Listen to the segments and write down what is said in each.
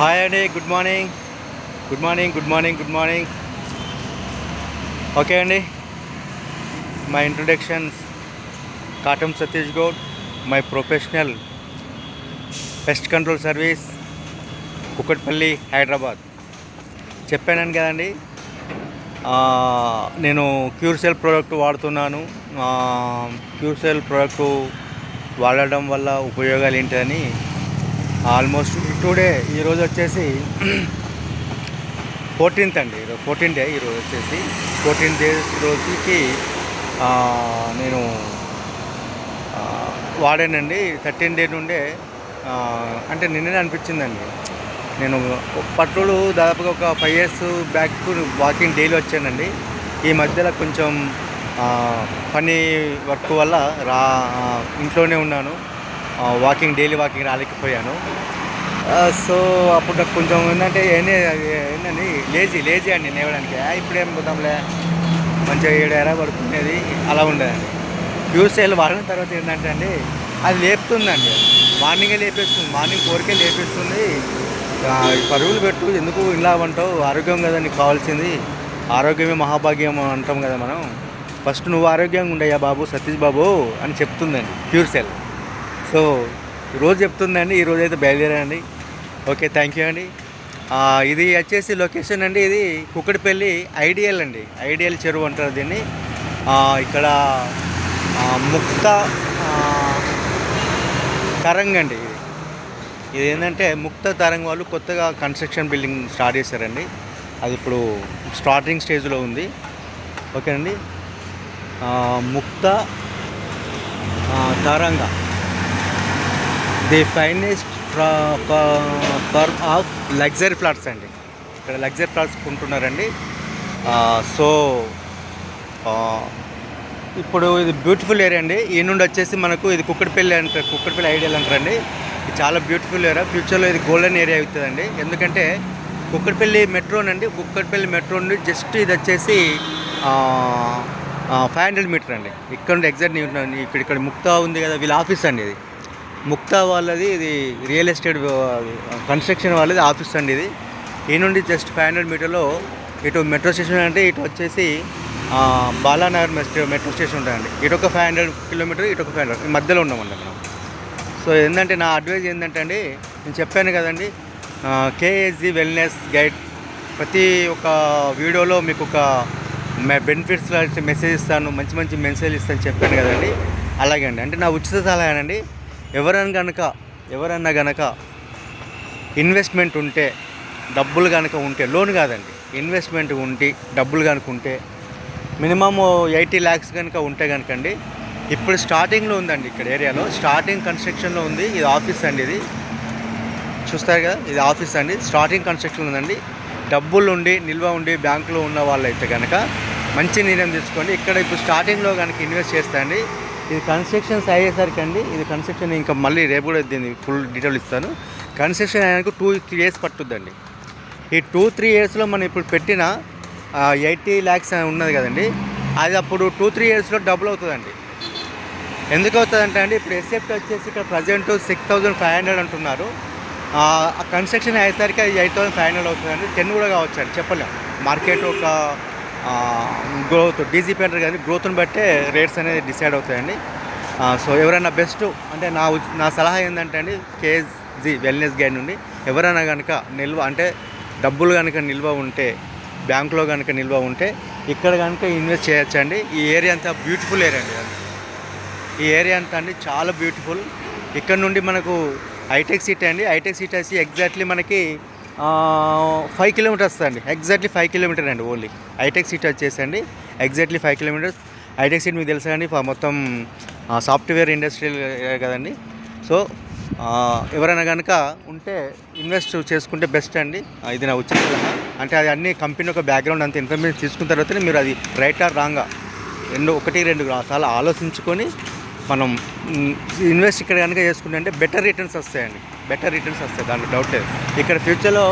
Hi అండి, good morning. Good morning, good morning, good morning. Okay అండి, my introductions. Katam Satish Goud, my professional pest control service, Kukatpally, Hyderabad. చెప్పాను కదండి, నేను క్యూర్సెల్ product వాడుతున్నాను. క్యూర్సెల్ ప్రోడక్టు వాడడం వల్ల ఉపయోగాలు ఏంటని ఆల్మోస్ట్ టుడే ఈరోజు వచ్చేసి 14th అండి, 14th డే. ఈరోజు వచ్చేసి 14 days రోజుకి నేను వాడానండి. 13 days నుండే అంటే నిన్ననే అనిపించిందండి. నేను పట్టుడు దాదాపుగా ఒక 5 years బ్యాక్ వాకింగ్ డైలీ వచ్చానండి. ఈ మధ్యలో కొంచెం పని వర్క్ వల్ల ఇంట్లోనే ఉన్నాను. Daily walking రాలేకపోయాను. సో అప్పుడు నాకు కొంచెం ఏంటంటే ఏంటండి లేజీ అండి లేవడానికి. ఇప్పుడేం పోతాంలే, మంచిగా 7 పడుకునేది అలా ఉండదండి. క్యూర్సెల్ వాడిన తర్వాత ఏంటంటే అండి, అది లేపుతుందండి. మార్నింగే లేపేస్తుంది, మార్నింగ్ 4కే లేపేస్తుంది. పరుగులు పెట్టు, ఎందుకు ఇలా అంటావు, ఆరోగ్యం కదా నీకు కావాల్సింది, ఆరోగ్యమే మహాభాగ్యం అంటాం కదా మనం. ఫస్ట్ నువ్వు ఆరోగ్యంగా ఉండయ్యా బాబు, సతీష్ బాబు అని చెప్తుందండి క్యూర్సెల్. సో ఈరోజు చెప్తుందండి, ఈరోజు అయితే బయలుదేరండి. ఓకే, థ్యాంక్ యూ అండి. ఇది వచ్చేసి లొకేషన్ అండి, ఇది కుక్కటిపల్లి ఐడియల్ అండి, ఐడియల్ చెరువు అంటారు దీన్ని. ఇక్కడ ముక్త తరంగ్ అండి. ఇది ఏంటంటే ముక్త తరంగ్ వాళ్ళు కొత్తగా కన్స్ట్రక్షన్ బిల్డింగ్ స్టార్ట్ చేశారండి. అది ఇప్పుడు స్టార్టింగ్ స్టేజ్లో ఉంది. ఓకేనండి, Mukta Taranga the finest firm of luxury plots అండి. ఇక్కడ లగ్జరీ ప్లాట్స్ కొంటున్నారండి. సో ఇప్పుడు ఇది బ్యూటిఫుల్ ఏరియా అండి. ఈ నుండి వచ్చేసి మనకు ఇది కుక్కటిపల్లి అంటారు, కుక్కటిపల్లి ఐడియల్ అంటారండి. ఇది చాలా బ్యూటిఫుల్ ఏరియా. ఫ్యూచర్లో ఇది గోల్డెన్ ఏరియా అవుతుందండి. ఎందుకంటే కుక్కటిపల్లి మెట్రోనండి, కుక్కటిపల్లి మెట్రో నుండి జస్ట్ ఇది వచ్చేసి 500 మీటర్ అండి. ఇక్కడ నుండి ఎగ్జాక్ట్ ఇక్కడ ముక్తా ఉంది కదా, వీళ్ళ ఆఫీస్ అండి. ఇది ముక్తా వాళ్ళది, ఇది రియల్ ఎస్టేట్ కన్స్ట్రక్షన్ వాళ్ళది ఆఫీస్ అండి. ఇది ఈ నుండి జస్ట్ 500 మీటర్లో ఇటు మెట్రో స్టేషన్ అంటే, ఇటు వచ్చేసి బాలానగర్ మెట్రో స్టేషన్ ఉంటాయండి. ఇటు ఒక 500 కిలోమీటర్, ఇటు ఒక 500, మధ్యలో ఉన్నామండి మనం. సో ఏంటంటే నా అడ్వైజ్ ఏంటంటే అండి, నేను చెప్పాను కదండి, కేఎస్జీ వెల్నెస్ గైడ్ ప్రతి ఒక్క వీడియోలో మీకు ఒక బెనిఫిట్స్ మెసేజ్ ఇస్తాను, మంచి మంచి మెసేజ్ ఇస్తాను చెప్పాను కదండి. అలాగే అండి, అంటే నా ఉచిత సలహానండి. ఎవరన్నా గనక ఇన్వెస్ట్మెంట్ ఉంటే, డబ్బులు కనుక ఉంటే, లోన్ కాదండి, ఇన్వెస్ట్మెంట్ ఉంటే డబ్బులు కనుక ఉంటే మినిమమ్ 80 lakhs కనుక ఉంటే కనుకండి, ఇప్పుడు స్టార్టింగ్లో ఉందండి. ఇక్కడ ఏరియాలో స్టార్టింగ్ కన్స్ట్రక్షన్లో ఉంది. ఇది ఆఫీస్ అండి, ఇది చూస్తారు కదా, ఇది ఆఫీస్ అండి. స్టార్టింగ్ కన్స్ట్రక్షన్ ఉందండి. డబ్బులు ఉండి నిల్వ ఉండి బ్యాంకులో ఉన్న వాళ్ళైతే కనుక మంచి నిర్ణయం తీసుకోండి. ఇక్కడ ఇప్పుడు స్టార్టింగ్లో కనుక ఇన్వెస్ట్ చేస్తాండి. ఇది కన్స్ట్రక్షన్స్ అయ్యేసరికి అండి, ఇది కన్స్ట్రక్షన్ ఇంకా మళ్ళీ రేపు కూడా దీన్ని ఫుల్ డీటెయిల్ ఇస్తాను. కన్స్ట్రక్షన్ అయ్యాక 2-3 years పట్టుద్దండి. ఈ 2-3 yearsలో మనం ఇప్పుడు పెట్టిన 80 lakhs ఉన్నది కదండి, అది అప్పుడు 2-3 yearsలో డబుల్ అవుతుందండి. ఎందుకు అవుతుందంటే అండి, ఇప్పుడు ఎస్ఎఫ్టీ వచ్చేసి ఇక్కడ ప్రజెంట్ 6,500 అంటున్నారు. ఆ కన్స్ట్రక్షన్ అయ్యేసరికి అది 8,500 అవుతుందండి. 10 కూడా కావచ్చు అండి, చెప్పలేము. మార్కెట్ ఒక గ్రోత్ డీజీపీ అంటారు కానీ గ్రోత్ని బట్టే రేట్స్ అనేది డిసైడ్ అవుతాయండి. సో ఎవరైనా బెస్ట్ అంటే నా సలహా ఏంటంటే అండి, కేఎస్జీ వెల్నెస్ గైడ్ నుండి ఎవరైనా కనుక నిల్వ అంటే డబ్బులు కనుక నిల్వ ఉంటే, బ్యాంకులో కనుక నిల్వ ఉంటే ఇక్కడ కనుక ఇన్వెస్ట్ చేయొచ్చండి. ఈ ఏరియా అంతా బ్యూటిఫుల్ ఏరియా అండి. ఈ ఏరియా అంతా అండి చాలా బ్యూటిఫుల్. ఇక్కడ నుండి మనకు హైటెక్ సిటీ అండి. హైటెక్ సిటీ వచ్చి ఎగ్జాక్ట్లీ మనకి 5 kilometers అండి. ఎగ్జాక్ట్లీ 5 kilometers అండి. ఓన్లీ హైటెక్ సిటీ వచ్చేసండి ఎగ్జాక్ట్లీ 5 kilometers. హైటెక్ సిటీ మీకు తెలుసా అండి, మొత్తం సాఫ్ట్వేర్ ఇండస్ట్రియల్ కదండి. సో ఎవరైనా కనుక ఉంటే ఇన్వెస్ట్ చేసుకుంటే బెస్ట్ అండి. ఇది నా ఉచిత సలహా. అంటే అది అన్ని కంపెనీ ఒక బ్యాక్గ్రౌండ్ అంత ఇన్ఫర్మేషన్ తీసుకున్న తర్వాతనే మీరు అది రైట్ ఆర్ రాంగా 1-2 సార్లు ఆలోచించుకొని మనం ఇన్వెస్ట్ ఇక్కడ కనుక చేసుకుంటే అంటే బెటర్ రిటర్న్స్ వస్తాయండి. బెటర్ రిటర్న్స్ వస్తాయి, దాంట్లో డౌట్ లేదు. ఇక్కడ ఫ్యూచర్లో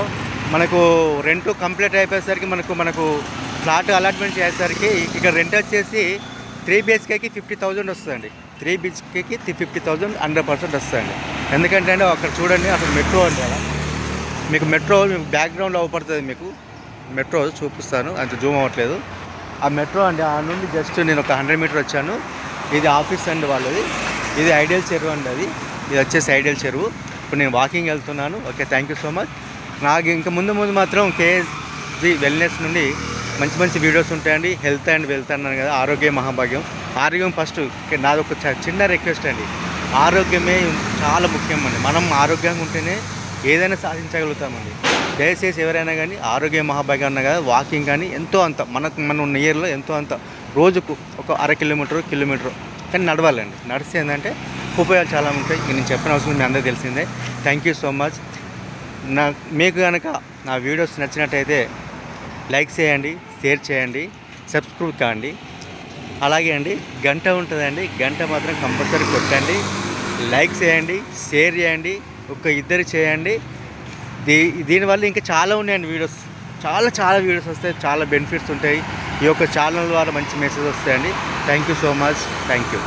మనకు రెంట్ కంప్లీట్ అయిపోయేసరికి మనకు ఫ్లాట్ అలాట్మెంట్ చేసేసరికి ఇక్కడ రెంట్ వచ్చేసి 3 BHKకి 50,000 వస్తుందండి. 3 BHKకి 50,000 100% వస్తుందండి. ఎందుకంటే అండి అక్కడ చూడండి, అసలు మెట్రో అంటే అలా మీకు మెట్రో బ్యాక్గ్రౌండ్లో అవపడుతుంది, మీకు మెట్రో చూపిస్తాను, అంత జూమ్ అవ్వట్లేదు. ఆ మెట్రో అండి, ఆ నుండి జస్ట్ నేను ఒక 100 మీటర్ వచ్చాను. ఇది ఆఫీస్ అండి వాళ్ళది. ఇది ఐడియల్ చెరువు అండి, ఇది వచ్చేసి ఐడియల్ చెరువు. ఇప్పుడు నేను వాకింగ్ వెళ్తున్నాను. Okay, thank you so much. నాకు ఇంకా ముందు మాత్రం కేఎస్జీ వెల్నెస్ నుండి మంచి మంచి వీడియోస్ ఉంటాయండి. హెల్త్ అండ్ వెల్త్ అన్నాను కదా, ఆరోగ్య మహాభాగ్యం. ఆరోగ్యం ఫస్ట్. నాది ఒక చిన్న రిక్వెస్ట్ అండి, ఆరోగ్యమే చాలా ముఖ్యం అండి. మనం ఆరోగ్యంగా ఉంటేనే ఏదైనా సాధించగలుగుతామండి. దయచేసి ఎవరైనా కానీ ఆరోగ్య మహాభాగ్యం అన్న కదా, వాకింగ్ కానీ ఎంతో అంత మన ఉన్న ఇయర్లో ఎంతో అంత రోజుకు ఒక అర కిలోమీటర్ కానీ నడవాలండి. నడిస్తే ఏంటంటే ఉపయోగాలు చాలా ఉంటాయి. నేను చెప్పిన అవసరం మీ అందరికీ తెలిసిందే. Thank you so much. మీకు కనుక నా వీడియోస్ నచ్చినట్టయితే లైక్ చేయండి, షేర్ చేయండి, సబ్స్క్రైబ్ కాండి. అలాగే అండి గంట ఉంటుందండి, గంట మాత్రం కంపల్సరీ కొట్టండి. లైక్ చేయండి, షేర్ చేయండి, ఒక ఇద్దరు చేయండి. దీనివల్ల ఇంకా చాలా ఉన్నాయండి వీడియోస్, చాలా వీడియోస్ వస్తాయి, చాలా బెనిఫిట్స్ ఉంటాయి. ఈ యొక్క ఛానల్ ద్వారా మంచి మెసేజ్ వస్తాయండి. Thank you so much. Thank you.